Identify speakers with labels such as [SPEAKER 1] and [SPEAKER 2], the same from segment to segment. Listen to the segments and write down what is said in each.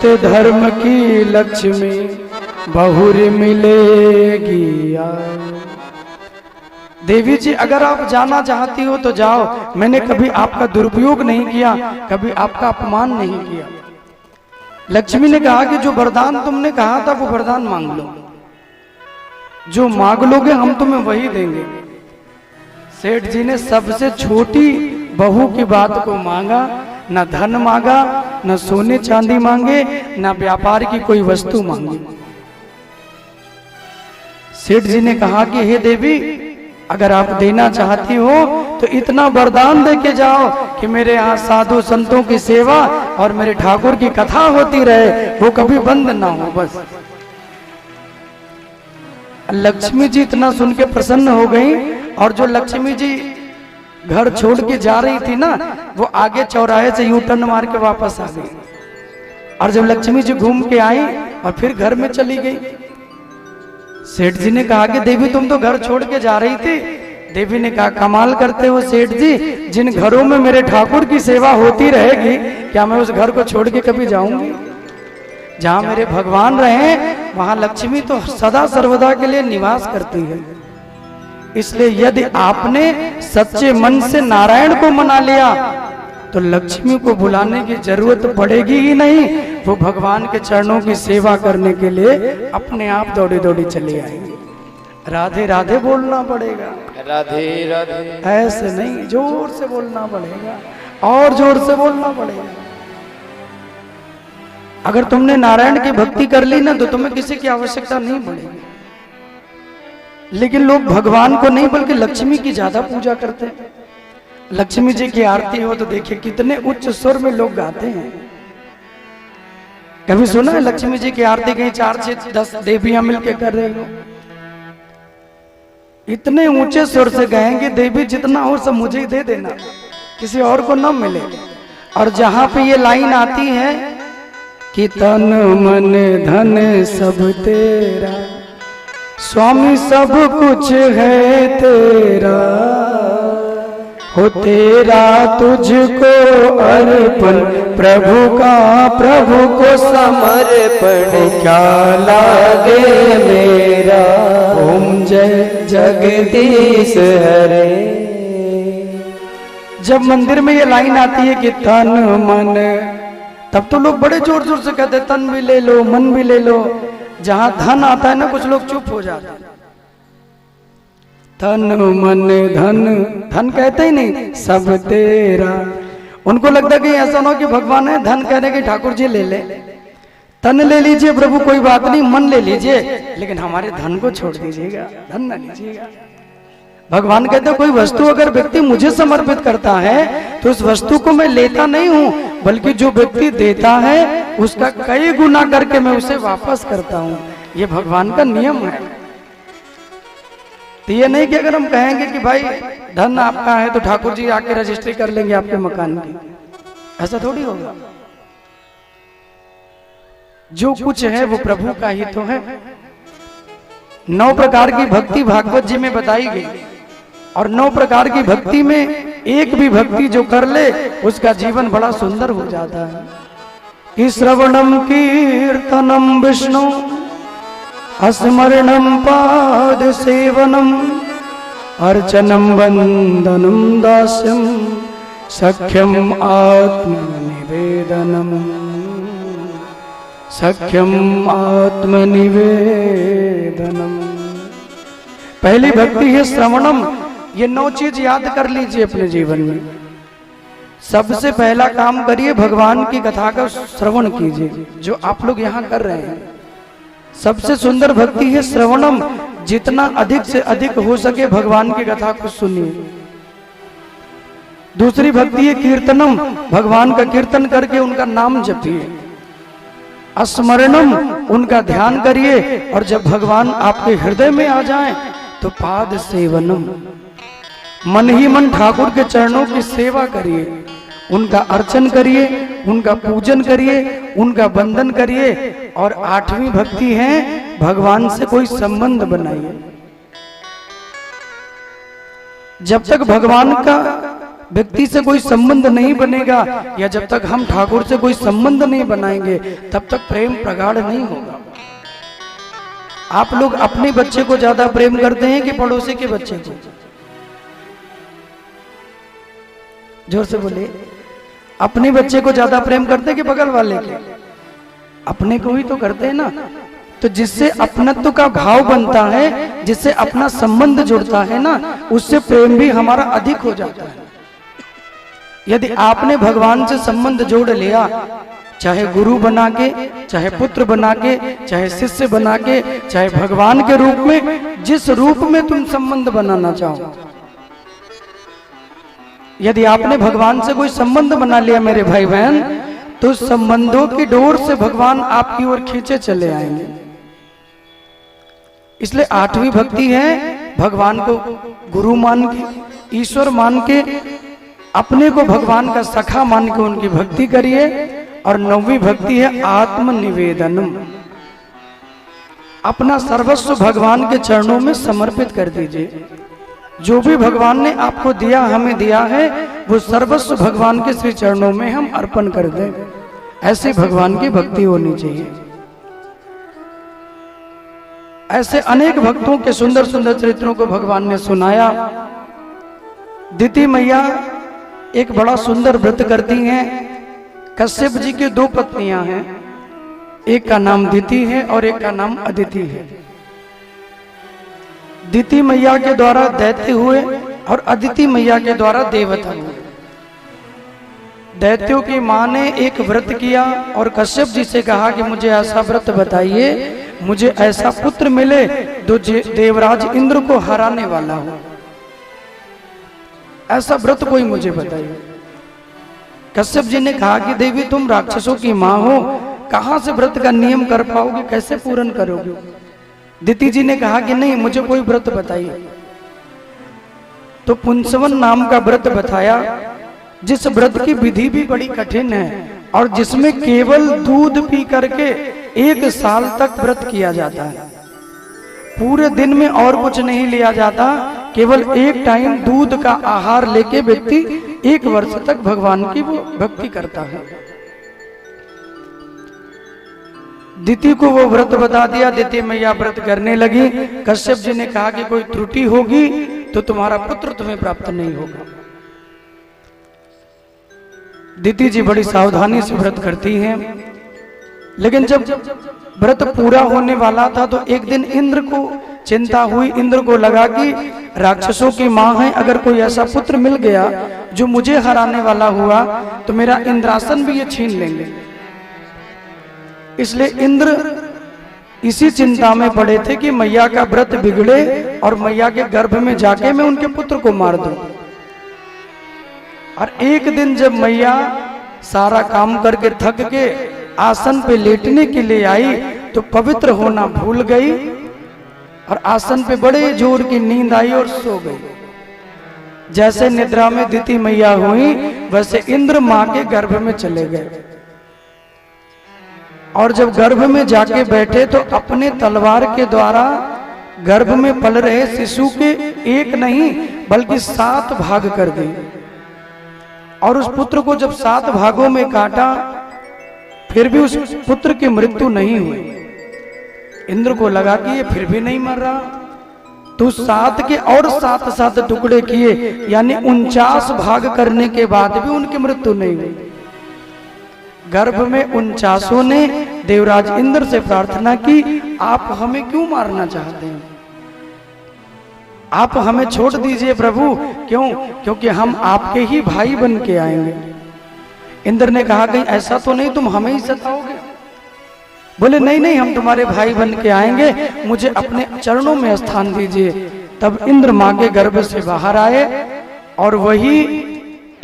[SPEAKER 1] ते धर्म की लक्ष्मी बहुरी मिलेगी यार। देवी जी अगर आप जाना चाहती हो तो जाओ, मैंने कभी आपका दुरुपयोग नहीं किया, कभी आपका अपमान नहीं किया। लक्ष्मी ने कहा कि जो वरदान तुमने कहा था वो वरदान मांग लो, जो मांग लोगे हम तुम्हें वही देंगे। सेठ जी ने सबसे छोटी बहू की बात को मांगा, न धन मांगा, न सोने चांदी मांगे, न व्यापार की कोई वस्तु मांगी। सेठ जी ने कहा कि हे देवी अगर आप देना चाहती हो तो इतना वरदान दे के जाओ कि मेरे यहाँ साधु संतों की सेवा और मेरे ठाकुर की कथा होती रहे, वो कभी बंद ना हो बस। लक्ष्मी जी इतना सुन के प्रसन्न हो गई, और जो लक्ष्मी जी घर छोड़ के जा रही थी ना, वो आगे चौराहे से यू टर्न मार के वापस आ गई। और जब लक्ष्मी जी घूम के आई और फिर घर में चली गई, सेठ जी ने कहा कि देवी तुम तो घर छोड़ के जा रही थी। देवी ने कहा कमाल करते हो सेठ जी, जिन घरों में मेरे ठाकुर की सेवा होती रहेगी क्या मैं उस घर को छोड़ के कभी जाऊंगी? जहां मेरे भगवान रहे वहां लक्ष्मी तो सदा सर्वदा के लिए निवास करती है। इसलिए यदि आपने सच्चे मन से नारायण को मना लिया तो लक्ष्मी को बुलाने की जरूरत पड़ेगी ही नहीं, वो भगवान के चरणों की सेवा करने के लिए अपने आप दौड़ी दौड़ी चली आएंगी। राधे राधे बोलना पड़ेगा,
[SPEAKER 2] राधे राधे,
[SPEAKER 1] ऐसे नहीं, जोर से बोलना पड़ेगा, और जोर से बोलना पड़ेगा। अगर तुमने नारायण की भक्ति कर ली ना तो तुम्हें किसी की आवश्यकता नहीं पड़ेगी। लेकिन लोग भगवान को नहीं बल्कि लक्ष्मी की ज्यादा पूजा करते हैं। लक्ष्मी जी की आरती हो तो देखिए कितने उच्च स्वर में लोग गाते हैं। कभी सुना है लक्ष्मी जी की आरती कहीं 4 से 10 देवियां मिलकर कर रही हो? इतने ऊंचे स्वर से गाएंगे देवी जितना हो सब मुझे ही दे देना, किसी और को न मिले। और जहां पे ये लाइन आती है कि तन मन धन सब तेरा, स्वामी सब कुछ है तेरा, हो तेरा तुझको अर्पण, प्रभु का प्रभु को समर्पण, क्या लागे मेरा, ओम जय जगदीश हरे। जब मंदिर में ये लाइन आती है कि तन मन, तब तो लोग बड़े जोर जोर से कहते तन भी ले लो मन भी ले लो। जहां धन आता है ना कुछ लोग चुप हो जाते हैं। धन मन धन, धन कहते ही नहीं, सब तेरा। उनको लगता है कि ऐसा ना हो कि भगवान है धन कहने के ठाकुर जी ले ले, तन ले लीजिए प्रभु कोई बात नहीं, मन ले लीजिए, लेकिन हमारे धन को छोड़ दीजिएगा, धन न लीजिएगा। भगवान कहते कोई वस्तु अगर व्यक्ति मुझे समर्पित करता है तो उस वस्तु को मैं लेता नहीं हूं, बल्कि जो व्यक्ति देता है उसका कई गुना करके मैं उसे वापस करता हूं। ये भगवान का नियम है। तो ये नहीं कि अगर हम कहेंगे कि भाई धन आपका है तो ठाकुर जी आके रजिस्ट्री कर लेंगे आपके मकान की, ऐसा थोड़ी होगा। जो कुछ है वो प्रभु का ही तो है। 9 प्रकार की भक्ति भागवत जी में बताई गई, और 9 प्रकार की भक्ति में एक भी भक्ति जो कर ले उसका जीवन बड़ा सुंदर हो जाता है। कि श्रवणम कीर्तनम विष्णु, स्मरणम पाद सेवनम, अर्चनम वंदनम दास्यम, सख्यम आत्मनिवेदनम, सख्यम आत्मनिवेदनम। पहली भक्ति है श्रवणम। ये 9 चीज याद कर लीजिए अपने जीवन में। सबसे पहला काम करिए भगवान की कथा का श्रवण कीजिए, जो आप लोग यहाँ कर रहे हैं। सबसे सुंदर भक्ति है श्रवणम। जितना अधिक से अधिक हो सके भगवान की कथा को सुनिए। दूसरी भक्ति है कीर्तनम। भगवान का कीर्तन करके उनका नाम जपिए। स्मरणम, उनका ध्यान करिए, और जब भगवान आपके हृदय में आ जाएं तो पाद सेवनम, मन ही मन ठाकुर के चरणों की सेवा करिए, उनका अर्चन करिए, उनका पूजन करिए, उनका वंदन करिए। और 8वीं भक्ति है भगवान से कोई संबंध बनाइए। जब तक भगवान का व्यक्ति से कोई संबंध नहीं बनेगा या जब तक हम ठाकुर से कोई संबंध नहीं बनाएंगे तब तक प्रेम प्रगाढ़ नहीं होगा। आप लोग अपने बच्चे को ज्यादा प्रेम करते हैं कि पड़ोसी के बच्चे को? जोर से बोले। अपने बच्चे को ज्यादा प्रेम करते हैं कि बगल वाले के? अपने को ही तो करते हैं ना। तो जिससे अपनत्व का भाव बनता है, जिससे अपना संबंध जुड़ता है ना, उससे प्रेम भी हमारा अधिक हो जाता है। यदि आपने भगवान से संबंध जोड़ लिया, चाहे गुरु बना के, चाहे पुत्र बना के, चाहे शिष्य बना के, चाहे भगवान के रूप में, जिस रूप में तुम संबंध बनाना चाहो, यदि आपने भगवान से कोई संबंध बना लिया मेरे भाई बहन, तो संबंधों की डोर से भगवान आपकी ओर खींचे चले आएंगे। इसलिए 8वीं भक्ति है भगवान को गुरु मान के, ईश्वर मान के, अपने को भगवान का सखा मान के उनकी भक्ति करिए। और 9वीं भक्ति है आत्मनिवेदनम। अपना सर्वस्व भगवान के चरणों में समर्पित कर दीजिए। जो भी भगवान ने आपको दिया, हमें दिया है, वो सर्वस्व भगवान के श्री चरणों में हम अर्पण कर दें। ऐसे भगवान की भक्ति होनी चाहिए। ऐसे अनेक भक्तों के सुंदर सुंदर चरित्रों को भगवान ने सुनाया। दिति मैया एक बड़ा सुंदर व्रत करती हैं। कश्यप जी की 2 पत्नियां हैं, एक का नाम दिति है और एक का नाम अदिति है। दिति मैया के द्वारा दैत्य हुए और अदिति मैया के द्वारा देवता हुए। दैत्यों की मां ने एक व्रत किया और कश्यप जी से कहा कि मुझे ऐसा व्रत बताइए, मुझे ऐसा पुत्र मिले जो देवराज इंद्र को हराने वाला हो। ऐसा व्रत कोई मुझे बताइए। कश्यप जी ने कहा कि देवी तुम राक्षसों की मां हो, कहां से व्रत का नियम कर पाओगे, कैसे पूर्ण करोगे? दिति जी ने कहा कि नहीं, मुझे कोई व्रत बताइए। तो पुंसवन नाम का व्रत बताया, जिस व्रत की विधि भी बड़ी कठिन है और जिसमें केवल दूध पी करके 1 साल तक व्रत किया जाता है। पूरे दिन में और कुछ नहीं लिया जाता, केवल एक टाइम दूध का आहार लेके व्यक्ति 1 वर्ष तक भगवान की वो भक्ति करता है। दिति को वो व्रत बता दिया। दिति मैया व्रत करने लगी। कश्यप जी ने कहा कि कोई त्रुटि होगी तो तुम्हारा पुत्र तुम्हें प्राप्त नहीं होगा। दिति जी बड़ी सावधानी से व्रत करती हैं। लेकिन जब व्रत पूरा होने वाला था तो एक दिन इंद्र को चिंता हुई। इंद्र को लगा कि राक्षसों की मां है, अगर कोई ऐसा पुत्र मिल गया जो मुझे हराने वाला हुआ तो मेरा इंद्रासन भी ये छीन लेंगे। इसलिए इंद्र इसी चिंता में पड़े थे कि मैया का व्रत बिगड़े और मैया के गर्भ में जाके मैं उनके पुत्र को मार दूं। और एक दिन जब मैया सारा काम करके थक के आसन पे लेटने के लिए आई तो पवित्र होना भूल गई और आसन पे बड़े जोर की नींद आई और सो गई। जैसे निद्रा में दिति मैया हुई वैसे इंद्र मां के गर्भ में चले गए। और जब गर्भ में जाके बैठे तो अपने तलवार के द्वारा गर्भ में पल रहे शिशु के 1 नहीं बल्कि 7 भाग कर दिए। और उस पुत्र को जब 7 भागों में काटा फिर भी उस पुत्र की मृत्यु नहीं हुई। इंद्र को लगा कि ये फिर भी नहीं मर रहा, तो 7 के और 7 टुकड़े किए, यानी 49 भाग करने के बाद भी उनकी मृत्यु नहीं हुई। गर्भ में 49 ने देवराज इंद्र से प्रार्थना की, आप हमें क्यों मारना चाहते हैं? आप हमें छोड़ दीजिए प्रभु। क्यों? क्योंकि हम आपके ही भाई बन के आएंगे। इंद्र ने कहा कहीं ऐसा तो नहीं तुम हमें ही सताओगे? बोले नहीं नहीं, हम तुम्हारे भाई बन के आएंगे, मुझे अपने चरणों में स्थान दीजिए। तब इंद्र मां के गर्भ से बाहर आए और वही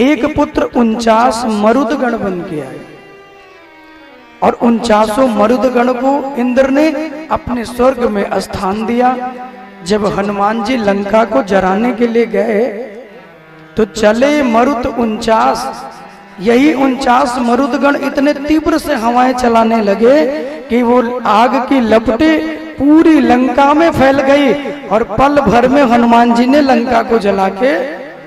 [SPEAKER 1] एक पुत्र 49 मरुदगण बन के आए। और 49 मरुदगण को इंद्र ने अपने स्वर्ग में स्थान दिया। जब हनुमान जी लंका को जराने के लिए गए तो चले मरुत 49, यही 49 मरुदगण इतने तीव्र से हवाएं चलाने लगे कि वो आग की लपटें पूरी लंका में फैल गई और पल भर में हनुमान जी ने लंका को जला के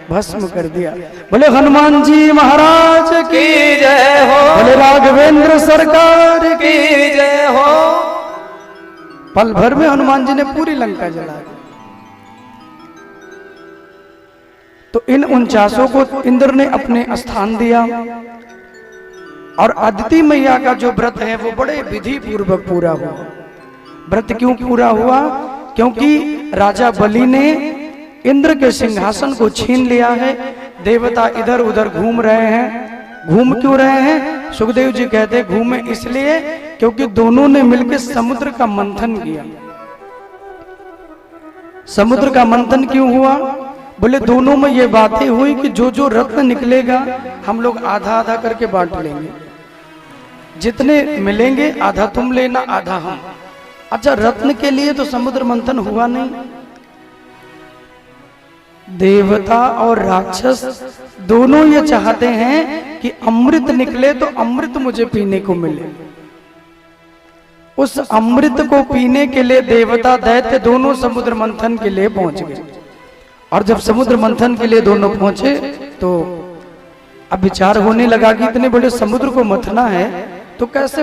[SPEAKER 1] भस्म कर दिया। बोले हनुमान जी महाराज की
[SPEAKER 2] जय हो,
[SPEAKER 1] बोले राघवेंद्र सरकार की
[SPEAKER 2] की जय हो।
[SPEAKER 1] पल भर में हनुमान जी ने पूरी लंका जला दी। तो इन 49 को इंद्र ने अपने स्थान दिया और अदिति मैया का जो व्रत है वो बड़े विधि पूर्वक पूरा हुआ। व्रत क्यों पूरा हुआ? क्योंकि राजा बलि ने इंद्र के सिंहासन को छीन लिया है। देवता इधर उधर घूम रहे हैं। घूम क्यों रहे हैं? सुखदेव जी कहते घूमे इसलिए क्योंकि दोनों ने मिलकर समुद्र का मंथन किया। समुद्र का मंथन क्यों हुआ? बोले दोनों में ये बातें हुई कि जो जो रत्न निकलेगा हम लोग आधा आधा करके बांट लेंगे। जितने मिलेंगे आधा तुम लेना आधा हम। अच्छा, रत्न के लिए तो समुद्र मंथन हुआ नहीं। देवता और राक्षस दोनों ये चाहते हैं कि अमृत निकले तो अमृत मुझे पीने को मिले। उस अमृत को पीने के लिए देवता दैत्य दोनों समुद्र मंथन के लिए पहुंच गए। और जब समुद्र मंथन के लिए दोनों पहुंचे तो अब विचार होने लगा कि इतने बड़े समुद्र को मथना है तो कैसे